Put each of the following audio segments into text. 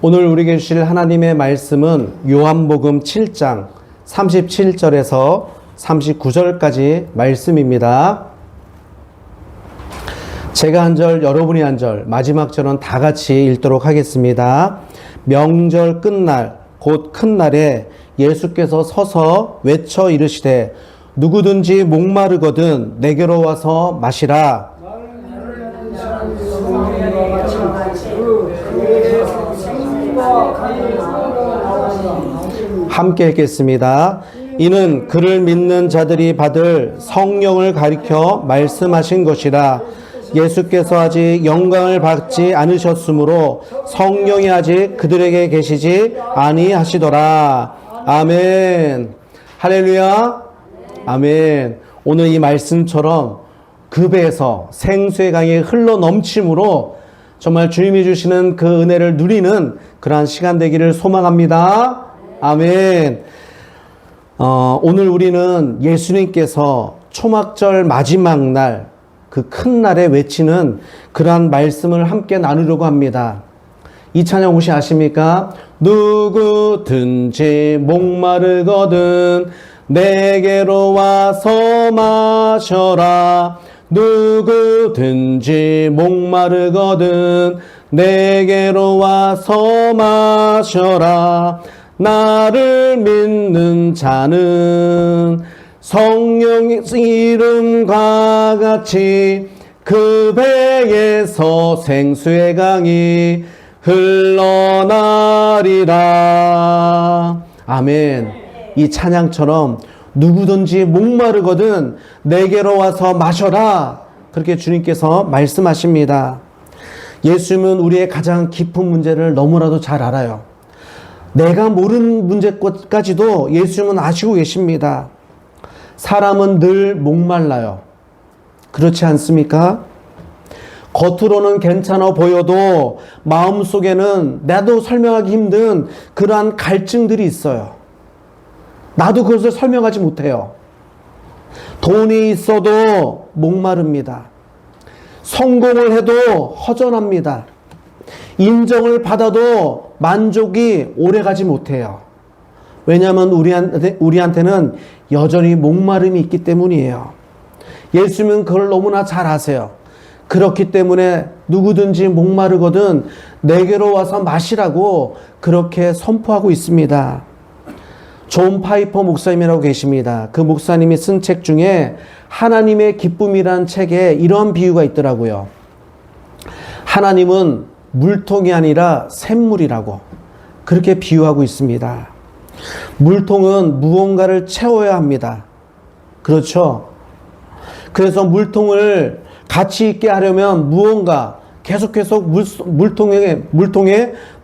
오늘 우리에게 주실 하나님의 말씀은 요한복음 7장 37절에서 39절까지 말씀입니다. 제가 한 절, 여러분이 한 절, 마지막 절은 다 같이 읽도록 하겠습니다. 명절 끝날, 곧 큰 날에 예수께서 서서 외쳐 이르시되 누구든지 목마르거든 내게로 와서 마시라. 함께 읽겠습니다. 이는 그를 믿는 자들이 받을 성령을 가리켜 말씀하신 것이라. 예수께서 아직 영광을 받지 않으셨으므로 성령이 아직 그들에게 계시지 아니하시더라. 아멘. 할렐루야. 아멘. 오늘 이 말씀처럼 그 배에서 생수의 강이 흘러 넘침으로 정말 주님이 주시는 그 은혜를 누리는 그러한 시간 되기를 소망합니다. 아멘. 오늘 우리는 예수님께서 초막절 마지막 날, 그 큰 날에 외치는 그러한 말씀을 함께 나누려고 합니다. 이 찬양 혹시 아십니까? 누구든지 목마르거든 내게로 와서 마셔라. 누구든지 목마르거든 내게로 와서 마셔라. 나를 믿는 자는 성령의 이름과 같이 그 배에서 생수의 강이 흘러나리라. 아멘. 이 찬양처럼 누구든지 목마르거든 내게로 와서 마셔라. 그렇게 주님께서 말씀하십니다. 예수님은 우리의 가장 깊은 문제를 너무나도 잘 알아요. 내가 모르는 문제까지도 예수님은 아시고 계십니다. 사람은 늘 목말라요. 그렇지 않습니까? 겉으로는 괜찮아 보여도 마음속에는 나도 설명하기 힘든 그러한 갈증들이 있어요. 나도 그것을 설명하지 못해요. 돈이 있어도 목마릅니다. 성공을 해도 허전합니다. 인정을 받아도 만족이 오래가지 못해요. 왜냐하면 우리한테는 여전히 목마름이 있기 때문이에요. 예수님은 그걸 너무나 잘 아세요. 그렇기 때문에 누구든지 목마르거든 내게로 와서 마시라고 그렇게 선포하고 있습니다. 존 파이퍼 목사님이라고 계십니다. 그 목사님이 쓴 책 중에 하나님의 기쁨이라는 책에 이런 비유가 있더라고요. 하나님은 물통이 아니라 샘물이라고 그렇게 비유하고 있습니다. 물통은 무언가를 채워야 합니다. 그렇죠? 그래서 물통을 가치 있게 하려면 무언가 계속 물통에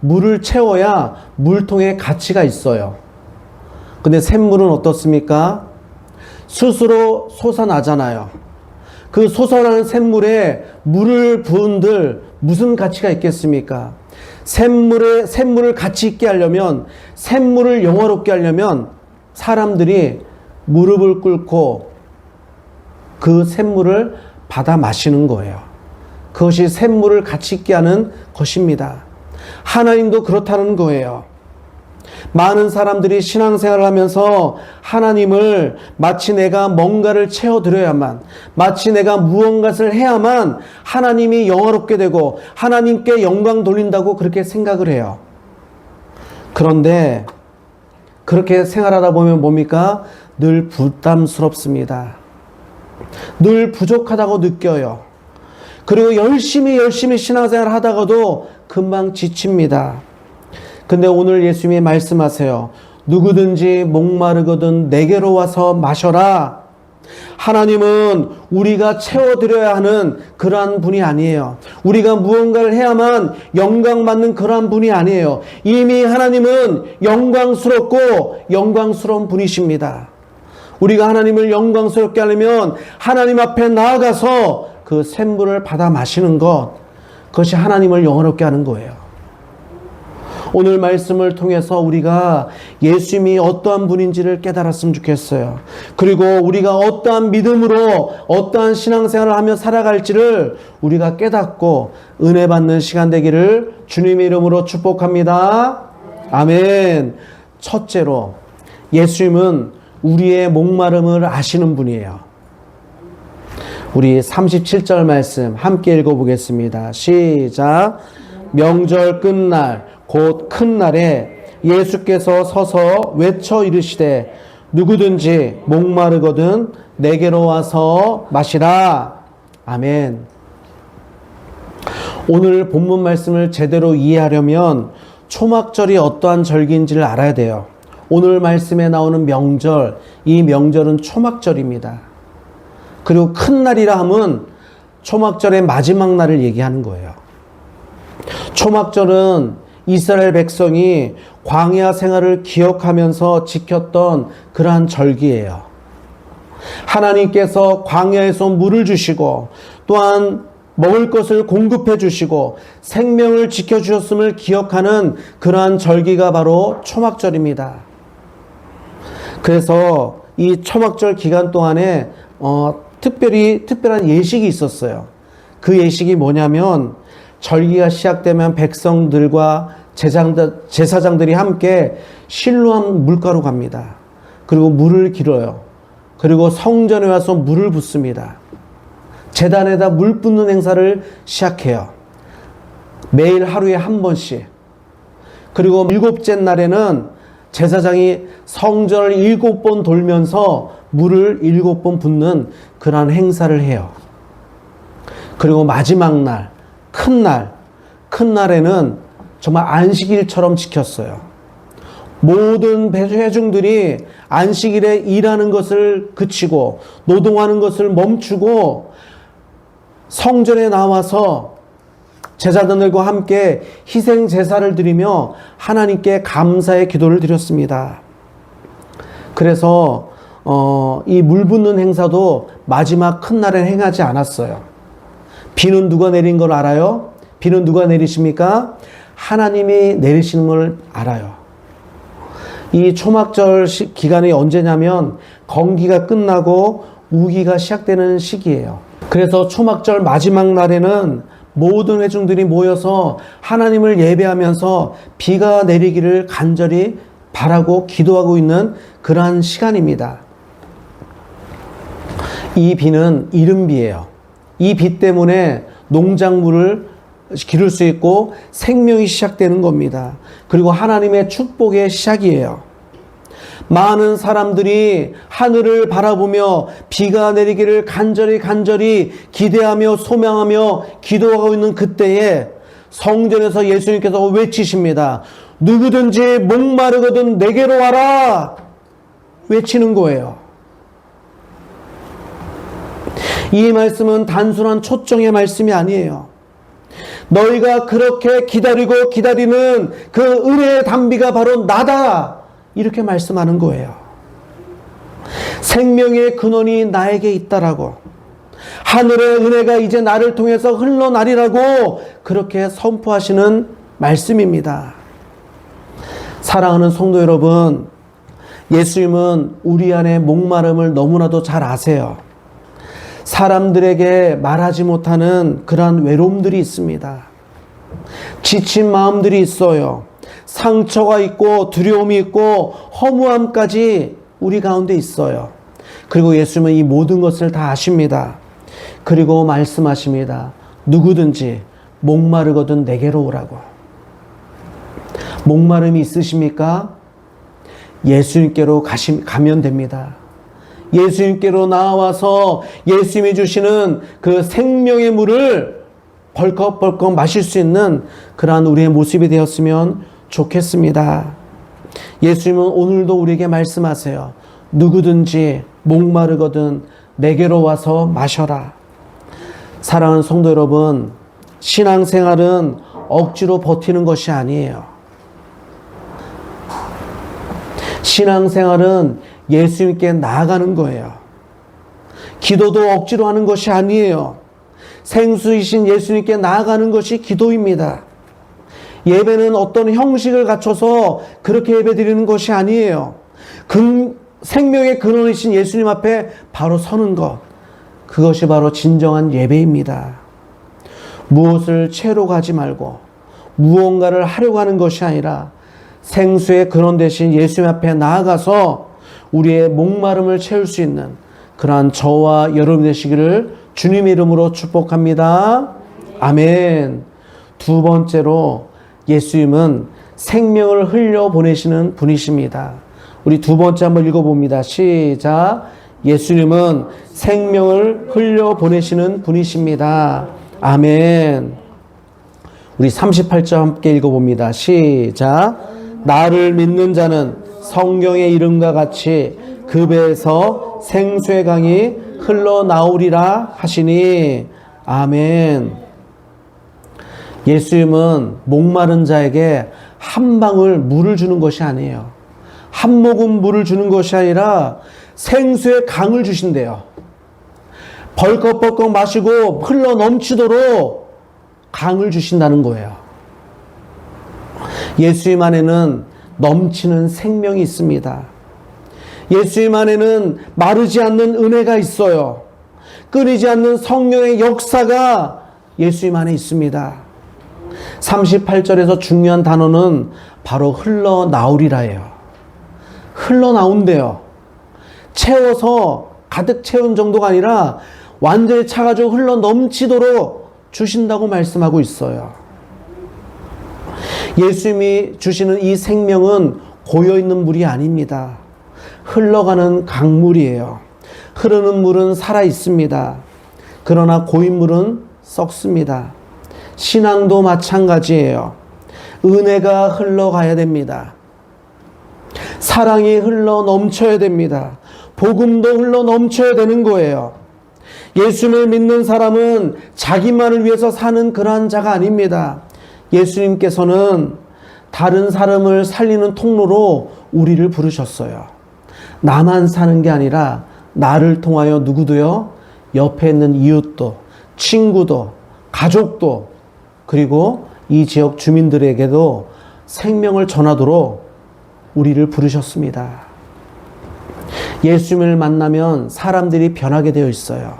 물을 채워야 물통에 가치가 있어요. 근데 샘물은 어떻습니까? 스스로 솟아나잖아요. 그 솟아나는 샘물에 물을 부은들 무슨 가치가 있겠습니까? 샘물을 가치 있게 하려면, 샘물을 영화롭게 하려면 사람들이 무릎을 꿇고 그 샘물을 받아 마시는 거예요. 그것이 샘물을 가치 있게 하는 것입니다. 하나님도 그렇다는 거예요. 많은 사람들이 신앙생활을 하면서 하나님을 마치 내가 뭔가를 채워드려야만, 마치 내가 무언가를 해야만 하나님이 영화롭게 되고 하나님께 영광 돌린다고 그렇게 생각을 해요. 그런데 그렇게 생활하다 보면 뭡니까? 늘 부담스럽습니다. 늘 부족하다고 느껴요. 그리고 열심히 신앙생활을 하다가도 금방 지칩니다. 근데 오늘 예수님이 말씀하세요. 누구든지 목마르거든 내게로 와서 마셔라. 하나님은 우리가 채워드려야 하는 그러한 분이 아니에요. 우리가 무언가를 해야만 영광받는 그러한 분이 아니에요. 이미 하나님은 영광스럽고 영광스러운 분이십니다. 우리가 하나님을 영광스럽게 하려면 하나님 앞에 나아가서 그 샘물을 받아 마시는 것, 그것이 하나님을 영화롭게 하는 거예요. 오늘 말씀을 통해서 우리가 예수님이 어떠한 분인지를 깨달았으면 좋겠어요. 그리고 우리가 어떠한 믿음으로 어떠한 신앙생활을 하며 살아갈지를 우리가 깨닫고 은혜 받는 시간 되기를 주님의 이름으로 축복합니다. 아멘. 첫째로, 예수님은 우리의 목마름을 아시는 분이에요. 우리 37절 말씀 함께 읽어보겠습니다. 시작. 명절 끝날 곧 큰 날에 예수께서 서서 외쳐 이르시되 누구든지 목마르거든 내게로 와서 마시라. 아멘. 오늘 본문 말씀을 제대로 이해하려면 초막절이 어떠한 절기인지를 알아야 돼요. 오늘 말씀에 나오는 명절, 이 명절은 초막절입니다. 그리고 큰 날이라 함은 초막절의 마지막 날을 얘기하는 거예요. 초막절은 이스라엘 백성이 광야 생활을 기억하면서 지켰던 그러한 절기예요. 하나님께서 광야에서 물을 주시고 또한 먹을 것을 공급해 주시고 생명을 지켜주셨음을 기억하는 그러한 절기가 바로 초막절입니다. 그래서 이 초막절 기간 동안에 특별한 예식이 있었어요. 그 예식이 뭐냐면 절기가 시작되면 백성들과 제사장들이 함께 실로암 물가로 갑니다. 그리고 물을 길어요. 그리고 성전에 와서 물을 붓습니다. 제단에다 물 붓는 행사를 시작해요. 매일 하루에 한 번씩. 그리고 7째 날에는 제사장이 성전을 7번 돌면서 물을 7번 붓는 그러한 행사를 해요. 그리고 마지막 날, 큰 날에는 정말 안식일처럼 지켰어요. 모든 회중들이 안식일에 일하는 것을 그치고 노동하는 것을 멈추고 성전에 나와서 제사장들과 함께 희생 제사를 드리며 하나님께 감사의 기도를 드렸습니다. 그래서 이 물 붓는 행사도 마지막 큰 날에 행하지 않았어요. 비는 누가 내린 걸 알아요? 비는 누가 내리십니까? 하나님이 내리시는 걸 알아요. 이 초막절 기간이 언제냐면 건기가 끝나고 우기가 시작되는 시기예요. 그래서 초막절 마지막 날에는 모든 회중들이 모여서 하나님을 예배하면서 비가 내리기를 간절히 바라고 기도하고 있는 그러한 시간입니다. 이 비는 이른비예요. 이 비 때문에 농작물을 기를 수 있고 생명이 시작되는 겁니다. 그리고 하나님의 축복의 시작이에요. 많은 사람들이 하늘을 바라보며 비가 내리기를 간절히 기대하며 소망하며 기도하고 있는 그때에 성전에서 예수님께서 외치십니다. 누구든지 목마르거든 내게로 와라. 외치는 거예요. 이 말씀은 단순한 초청의 말씀이 아니에요. 너희가 그렇게 기다리고 기다리는 그 은혜의 단비가 바로 나다. 이렇게 말씀하는 거예요. 생명의 근원이 나에게 있다라고. 하늘의 은혜가 이제 나를 통해서 흘러나리라고 그렇게 선포하시는 말씀입니다. 사랑하는 성도 여러분, 예수님은 우리 안에 목마름을 너무나도 잘 아세요. 사람들에게 말하지 못하는 그러한 외로움들이 있습니다. 지친 마음들이 있어요. 상처가 있고 두려움이 있고 허무함까지 우리 가운데 있어요. 그리고 예수님은 이 모든 것을 다 아십니다. 그리고 말씀하십니다. 누구든지 목마르거든 내게로 오라고. 목마름이 있으십니까? 예수님께로 가면 됩니다. 예수님께로 나와서 예수님이 주시는 그 생명의 물을 벌컥벌컥 마실 수 있는 그러한 우리의 모습이 되었으면 좋겠습니다. 예수님은 오늘도 우리에게 말씀하세요. 누구든지 목마르거든 내게로 와서 마셔라. 사랑하는 성도 여러분, 신앙생활은 억지로 버티는 것이 아니에요. 신앙생활은 예수님께 나아가는 거예요. 기도도 억지로 하는 것이 아니에요. 생수이신 예수님께 나아가는 것이 기도입니다. 예배는 어떤 형식을 갖춰서 그렇게 예배 드리는 것이 아니에요. 생명의 근원이신 예수님 앞에 바로 서는 것, 그것이 바로 진정한 예배입니다. 무엇을 채로 가지 말고 무언가를 하려고 하는 것이 아니라 생수의 근원 대신 예수님 앞에 나아가서 우리의 목마름을 채울 수 있는 그러한 저와 여러분 되시기를 주님의 이름으로 축복합니다. 아멘. 두 번째로 예수님은 생명을 흘려보내시는 분이십니다. 우리 두 번째 한번 읽어봅니다. 시작. 예수님은 생명을 흘려보내시는 분이십니다. 아멘. 우리 38절 함께 읽어봅니다. 시작. 나를 믿는 자는 성경의 이름과 같이 그 배에서 생수의 강이 흘러나오리라 하시니. 아멘. 예수님은 목마른 자에게 한 방울 물을 주는 것이 아니에요. 한 모금 물을 주는 것이 아니라 생수의 강을 주신대요. 벌컥벌컥 마시고 흘러 넘치도록 강을 주신다는 거예요. 예수님 안에는 넘치는 생명이 있습니다. 예수님 안에는 마르지 않는 은혜가 있어요. 끊이지 않는 성령의 역사가 예수님 안에 있습니다. 38절에서 중요한 단어는 바로 흘러나오리라예요. 흘러나온대요. 채워서 가득 채운 정도가 아니라 완전히 차가지고 흘러 넘치도록 주신다고 말씀하고 있어요. 예수님이 주시는 이 생명은 고여있는 물이 아닙니다. 흘러가는 강물이에요. 흐르는 물은 살아있습니다. 그러나 고인 물은 썩습니다. 신앙도 마찬가지예요. 은혜가 흘러가야 됩니다. 사랑이 흘러 넘쳐야 됩니다. 복음도 흘러 넘쳐야 되는 거예요. 예수님을 믿는 사람은 자기만을 위해서 사는 그러한 자가 아닙니다. 예수님께서는 다른 사람을 살리는 통로로 우리를 부르셨어요. 나만 사는 게 아니라 나를 통하여 누구도요? 옆에 있는 이웃도, 친구도, 가족도, 그리고 이 지역 주민들에게도 생명을 전하도록 우리를 부르셨습니다. 예수님을 만나면 사람들이 변하게 되어 있어요.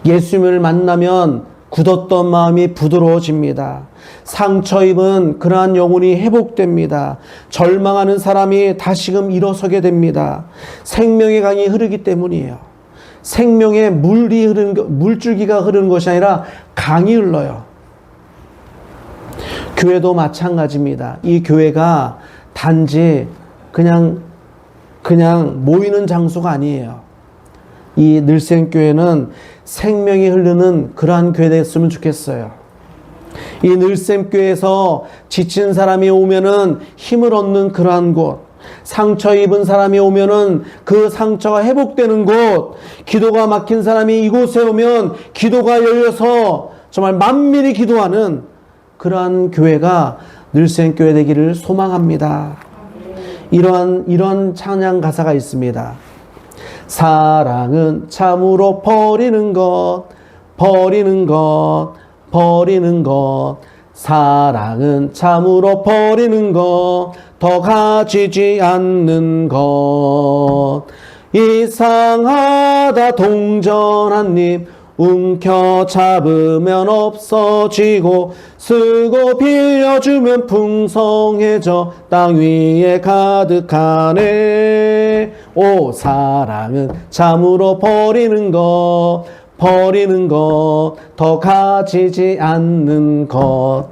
예수님을 만나면 굳었던 마음이 부드러워집니다. 상처 입은 그러한 영혼이 회복됩니다. 절망하는 사람이 다시금 일어서게 됩니다. 생명의 강이 흐르기 때문이에요. 생명의 물줄기가 흐르는 것이 아니라 강이 흘러요. 교회도 마찬가지입니다. 이 교회가 단지 그냥 모이는 장소가 아니에요. 이 늘샘교회는 생명이 흐르는 그러한 교회 됐으면 좋겠어요. 이 늘샘교회에서 지친 사람이 오면은 힘을 얻는 그러한 곳, 상처 입은 사람이 오면은 그 상처가 회복되는 곳, 기도가 막힌 사람이 이곳에 오면 기도가 열려서 정말 만밀히 기도하는 그러한 교회가 늘샘교회 되기를 소망합니다. 이러한 찬양 가사가 있습니다. 사랑은 참으로 버리는 것, 버리는 것, 버리는 것. 사랑은 참으로 버리는 것, 더 가지지 않는 것. 이상하다 동전한 입 움켜잡으면 없어지고 쓰고 빌려주면 풍성해져 땅 위에 가득하네. 오 사랑은 참으로 버리는 것, 버리는 것, 더 가지지 않는 것.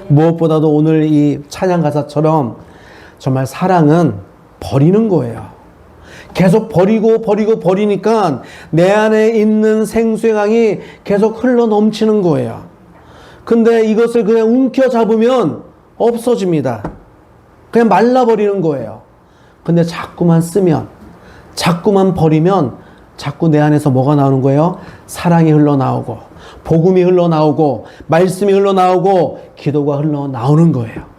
무엇보다도 오늘 이 찬양 가사처럼 정말 사랑은 버리는 거예요. 계속 버리니까 내 안에 있는 생수의 강이 계속 흘러 넘치는 거예요. 근데 이것을 그냥 움켜잡으면 없어집니다. 그냥 말라버리는 거예요. 근데 자꾸만 쓰면, 자꾸만 버리면 자꾸 내 안에서 뭐가 나오는 거예요? 사랑이 흘러나오고, 복음이 흘러나오고, 말씀이 흘러나오고, 기도가 흘러나오는 거예요.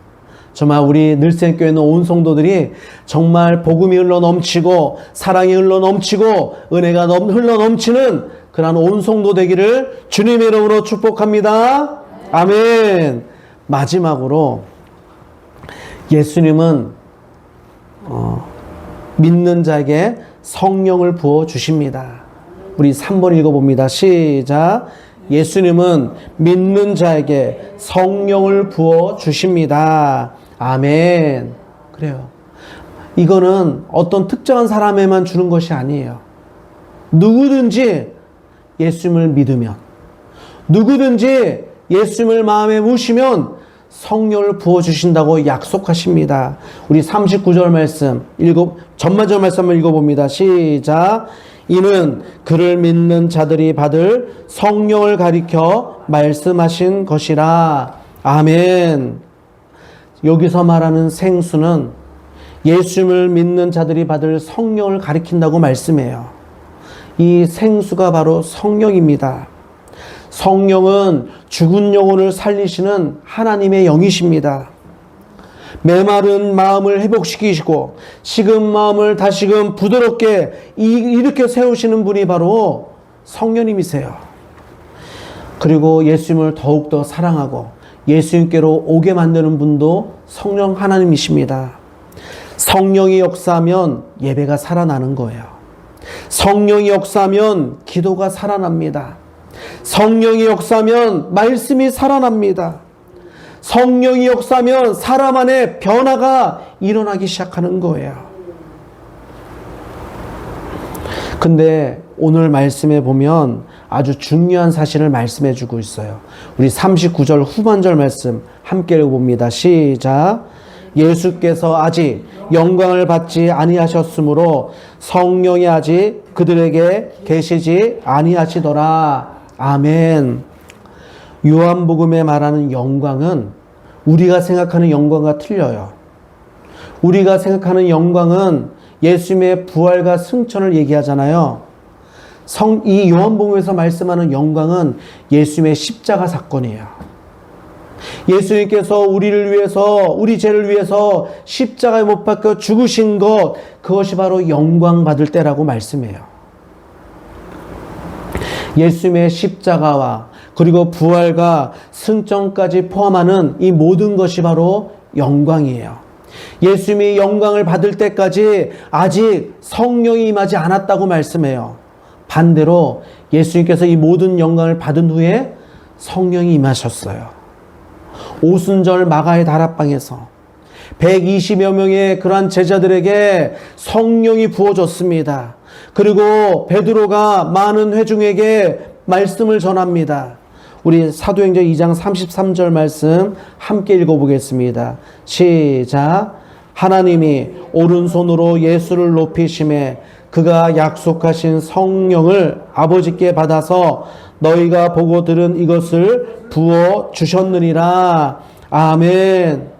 정말 우리 늘샘교회는 온 성도들이 정말 복음이 흘러넘치고 사랑이 흘러넘치고 은혜가 흘러넘치는 그런 온 성도 되기를 주님의 이름으로 축복합니다. 아멘. 마지막으로 예수님은 믿는 자에게 성령을 부어주십니다. 우리 3번 읽어봅니다. 시작. 예수님은 믿는 자에게 성령을 부어 주십니다. 아멘. 그래요. 이거는 어떤 특정한 사람에만 주는 것이 아니에요. 누구든지 예수님을 믿으면, 누구든지 예수님을 마음에 모시면 성령을 부어주신다고 약속하십니다. 우리 39절 말씀, 전반절 말씀 한번 읽어봅니다. 시작. 이는 그를 믿는 자들이 받을 성령을 가리켜 말씀하신 것이라. 아멘. 여기서 말하는 생수는 예수님을 믿는 자들이 받을 성령을 가리킨다고 말씀해요. 이 생수가 바로 성령입니다. 성령은 죽은 영혼을 살리시는 하나님의 영이십니다. 메마른 마음을 회복시키시고 식은 마음을 다시금 부드럽게 일으켜 세우시는 분이 바로 성령님이세요. 그리고 예수님을 더욱더 사랑하고 예수님께로 오게 만드는 분도 성령 하나님이십니다. 성령이 역사하면 예배가 살아나는 거예요. 성령이 역사하면 기도가 살아납니다. 성령이 역사하면 말씀이 살아납니다. 성령이 역사하면 사람 안에 변화가 일어나기 시작하는 거예요. 근데 오늘 말씀에 보면 아주 중요한 사실을 말씀해 주고 있어요. 우리 39절 후반절 말씀 함께 읽어봅니다. 시작. 예수께서 아직 영광을 받지 아니하셨으므로 성령이 아직 그들에게 계시지 아니하시더라. 아멘. 요한복음에 말하는 영광은 우리가 생각하는 영광과 틀려요. 우리가 생각하는 영광은 예수님의 부활과 승천을 얘기하잖아요. 이 요한복음에서 말씀하는 영광은 예수님의 십자가 사건이에요. 예수님께서 우리를 위해서, 우리 죄를 위해서 십자가에 못 박혀 죽으신 것, 그것이 바로 영광 받을 때라고 말씀해요. 예수님의 십자가와 그리고 부활과 승천까지 포함하는 이 모든 것이 바로 영광이에요. 예수님이 영광을 받을 때까지 아직 성령이 임하지 않았다고 말씀해요. 반대로 예수님께서 이 모든 영광을 받은 후에 성령이 임하셨어요. 오순절 마가의 다락방에서 120여 명의 그러한 제자들에게 성령이 부어졌습니다. 그리고 베드로가 많은 회중에게 말씀을 전합니다. 우리 사도행전 2장 33절 말씀 함께 읽어보겠습니다. 시작. 하나님이 오른손으로 예수를 높이심에 그가 약속하신 성령을 아버지께 받아서 너희가 보고 들은 이것을 부어 주셨느니라. 아멘.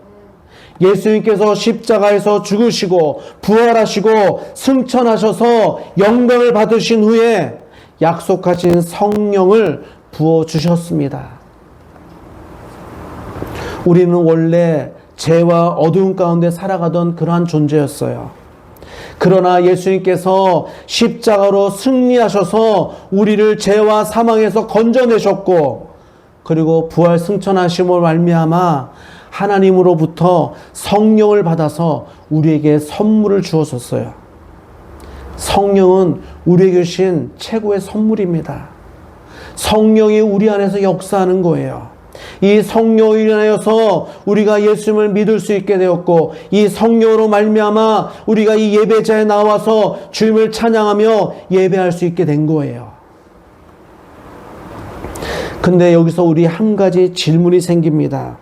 예수님께서 십자가에서 죽으시고 부활하시고 승천하셔서 영광을 받으신 후에 약속하신 성령을 부어주셨습니다. 우리는 원래 죄와 어두운 가운데 살아가던 그러한 존재였어요. 그러나 예수님께서 십자가로 승리하셔서 우리를 죄와 사망에서 건져내셨고, 그리고 부활 승천하심으로 말미암아 하나님으로부터 성령을 받아서 우리에게 선물을 주었었어요. 성령은 우리에게 주신 최고의 선물입니다. 성령이 우리 안에서 역사하는 거예요. 이 성령으로 인하여서 우리가 예수님을 믿을 수 있게 되었고, 이 성령으로 말미암아 우리가 이 예배자에 나와서 주님을 찬양하며 예배할 수 있게 된 거예요. 근데 여기서 우리 한 가지 질문이 생깁니다.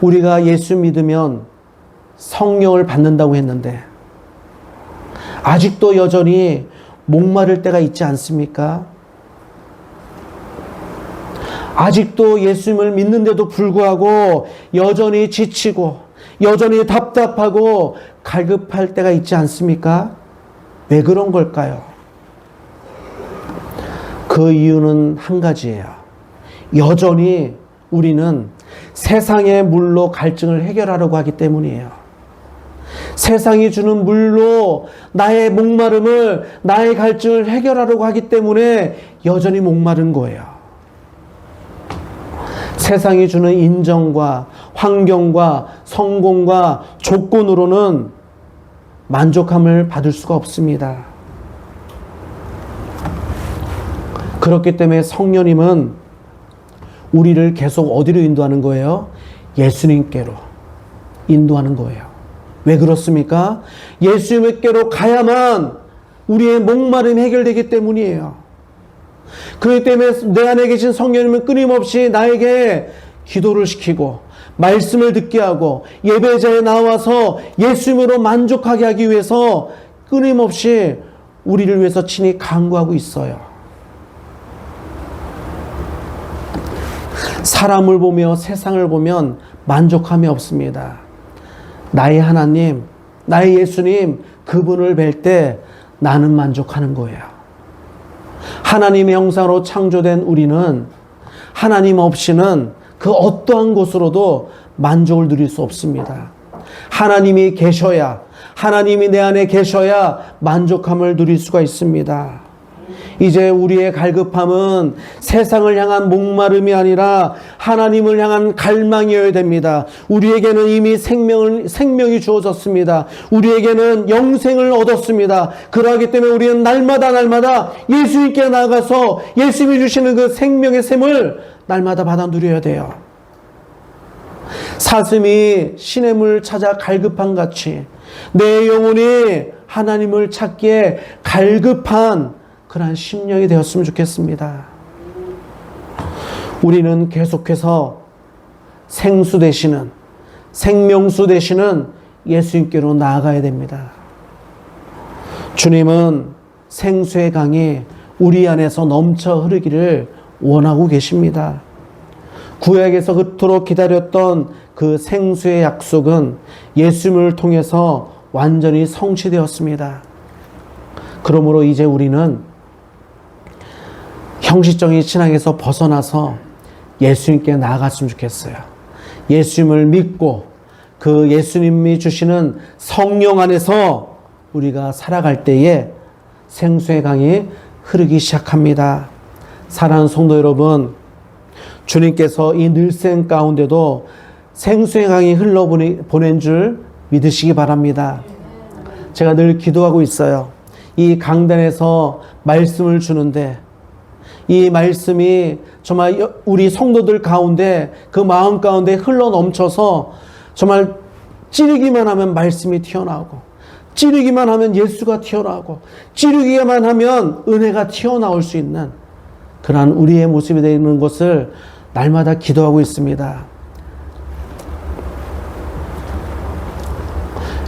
우리가 예수 믿으면 성령을 받는다고 했는데 아직도 여전히 목마를 때가 있지 않습니까? 아직도 예수님을 믿는데도 불구하고 여전히 지치고 여전히 답답하고 갈급할 때가 있지 않습니까? 왜 그런 걸까요? 그 이유는 한 가지예요. 여전히 우리는 세상의 물로 갈증을 해결하려고 하기 때문이에요. 세상이 주는 물로 나의 목마름을, 나의 갈증을 해결하려고 하기 때문에 여전히 목마른 거예요. 세상이 주는 인정과 환경과 성공과 조건으로는 만족함을 받을 수가 없습니다. 그렇기 때문에 성령님은 우리를 계속 어디로 인도하는 거예요? 예수님께로 인도하는 거예요. 왜 그렇습니까? 예수님께로 가야만 우리의 목마름이 해결되기 때문이에요. 그렇기 때문에 내 안에 계신 성령님은 끊임없이 나에게 기도를 시키고 말씀을 듣게 하고 예배자에 나와서 예수님으로 만족하게 하기 위해서 끊임없이 우리를 위해서 친히 간구하고 있어요. 사람을 보며 세상을 보면 만족함이 없습니다. 나의 하나님, 나의 예수님, 그분을 뵐 때 나는 만족하는 거예요. 하나님의 형상으로 창조된 우리는 하나님 없이는 그 어떠한 곳으로도 만족을 누릴 수 없습니다. 하나님이 계셔야, 하나님이 내 안에 계셔야 만족함을 누릴 수가 있습니다. 이제 우리의 갈급함은 세상을 향한 목마름이 아니라 하나님을 향한 갈망이어야 됩니다. 우리에게는 이미 생명이 주어졌습니다. 우리에게는 영생을 얻었습니다. 그러하기 때문에 우리는 날마다 예수님께 나가서 예수님이 주시는 그 생명의 샘을 날마다 받아 누려야 돼요. 사슴이 시냇물 찾아 갈급한 같이 내 영혼이 하나님을 찾기에 갈급한 그러한 심령이 되었으면 좋겠습니다. 우리는 계속해서 생수 되시는, 생명수 되시는 예수님께로 나아가야 됩니다. 주님은 생수의 강이 우리 안에서 넘쳐 흐르기를 원하고 계십니다. 구약에서 그토록 기다렸던 그 생수의 약속은 예수님을 통해서 완전히 성취되었습니다. 그러므로 이제 우리는 형식적인 신앙에서 벗어나서 예수님께 나아갔으면 좋겠어요. 예수님을 믿고 그 예수님이 주시는 성령 안에서 우리가 살아갈 때에 생수의 강이 흐르기 시작합니다. 사랑하는 성도 여러분, 주님께서 이 늘생 가운데도 생수의 강이 흘러보낸 줄 믿으시기 바랍니다. 제가 늘 기도하고 있어요. 이 강단에서 말씀을 주는데 이 말씀이 정말 우리 성도들 가운데 그 마음 가운데 흘러 넘쳐서 정말 찌르기만 하면 말씀이 튀어나오고 찌르기만 하면 예수가 튀어나오고 찌르기만 하면 은혜가 튀어나올 수 있는 그러한 우리의 모습이 되는 것을 날마다 기도하고 있습니다.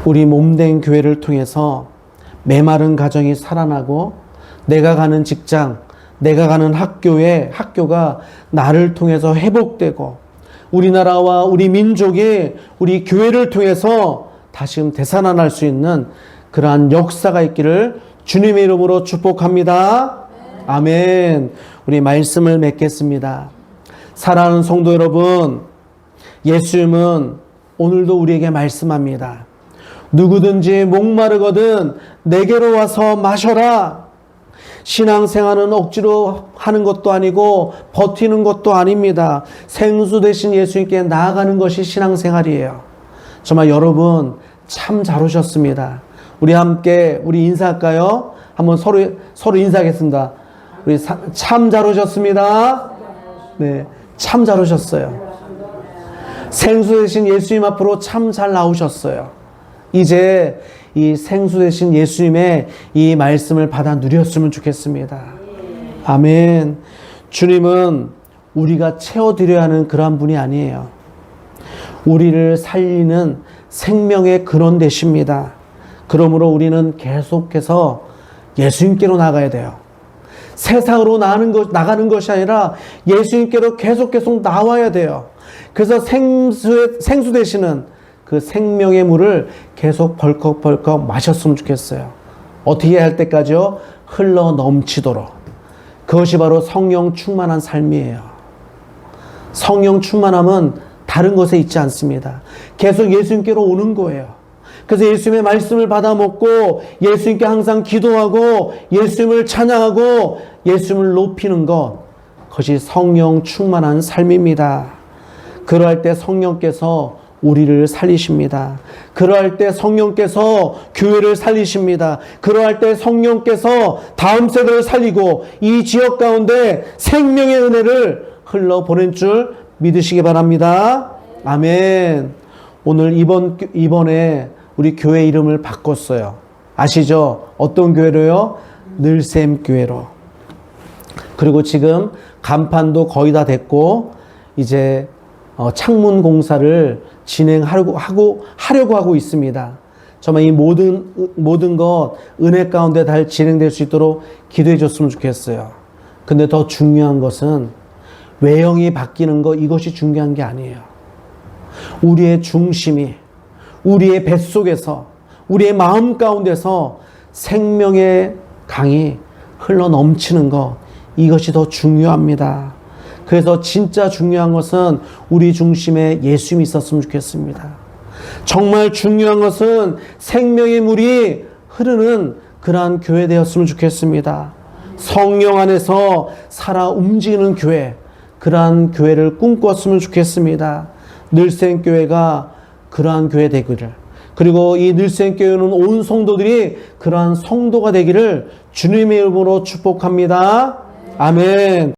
우리 몸된 교회를 통해서 메마른 가정이 살아나고 내가 가는 직장, 내가 가는 학교가 나를 통해서 회복되고 우리나라와 우리 민족이 우리 교회를 통해서 다시금 되살아날 수 있는 그러한 역사가 있기를 주님의 이름으로 축복합니다. 아멘. 우리 말씀을 맺겠습니다. 사랑하는 성도 여러분, 예수님은 오늘도 우리에게 말씀합니다. 누구든지 목마르거든 내게로 와서 마셔라. 신앙생활은 억지로 하는 것도 아니고 버티는 것도 아닙니다. 생수 대신 예수님께 나아가는 것이 신앙생활이에요. 정말 여러분 참 잘 오셨습니다. 우리 함께 우리 인사할까요? 한번 서로 인사하겠습니다. 우리 참 잘 오셨습니다. 네, 참 잘 오셨어요. 생수 대신 예수님 앞으로 참 잘 나오셨어요. 이제 이 생수 되신 예수님의 이 말씀을 받아 누렸으면 좋겠습니다. 아멘. 주님은 우리가 채워드려야 하는 그러한 분이 아니에요. 우리를 살리는 생명의 근원 되십니다. 그러므로 우리는 계속해서 예수님께로 나가야 돼요. 세상으로 나가는 것이 아니라 예수님께로 계속 나와야 돼요. 그래서 생수 되시는 그 생명의 물을 계속 벌컥벌컥 마셨으면 좋겠어요. 어떻게 할 때까지요? 흘러 넘치도록. 그것이 바로 성령 충만한 삶이에요. 성령 충만함은 다른 것에 있지 않습니다. 계속 예수님께로 오는 거예요. 그래서 예수님의 말씀을 받아 먹고 예수님께 항상 기도하고 예수님을 찬양하고 예수님을 높이는 것, 그것이 성령 충만한 삶입니다. 그러할 때 성령께서 우리를 살리십니다. 그러할 때 성령께서 교회를 살리십니다. 그러할 때 성령께서 다음 세대를 살리고 이 지역 가운데 생명의 은혜를 흘러보낸 줄 믿으시기 바랍니다. 아멘. 오늘 이번에 우리 교회 이름을 바꿨어요. 아시죠? 어떤 교회로요? 늘샘 교회로. 그리고 지금 간판도 거의 다 됐고 이제 창문 공사를 진행하려고 하고 있습니다. 정말 이 모든 것 은혜 가운데 잘 진행될 수 있도록 기도해 줬으면 좋겠어요. 근데 더 중요한 것은 외형이 바뀌는 것, 이것이 중요한 게 아니에요. 우리의 중심이 우리의 뱃속에서 우리의 마음 가운데서 생명의 강이 흘러 넘치는 것, 이것이 더 중요합니다. 그래서 진짜 중요한 것은 우리 중심에 예수님이 있었으면 좋겠습니다. 정말 중요한 것은 생명의 물이 흐르는 그러한 교회 되었으면 좋겠습니다. 성령 안에서 살아 움직이는 교회, 그러한 교회를 꿈꿨으면 좋겠습니다. 늘샘 교회가 그러한 교회 되기를, 그리고 이 늘샘 교회는 온 성도들이 그러한 성도가 되기를 주님의 이름으로 축복합니다. 아멘.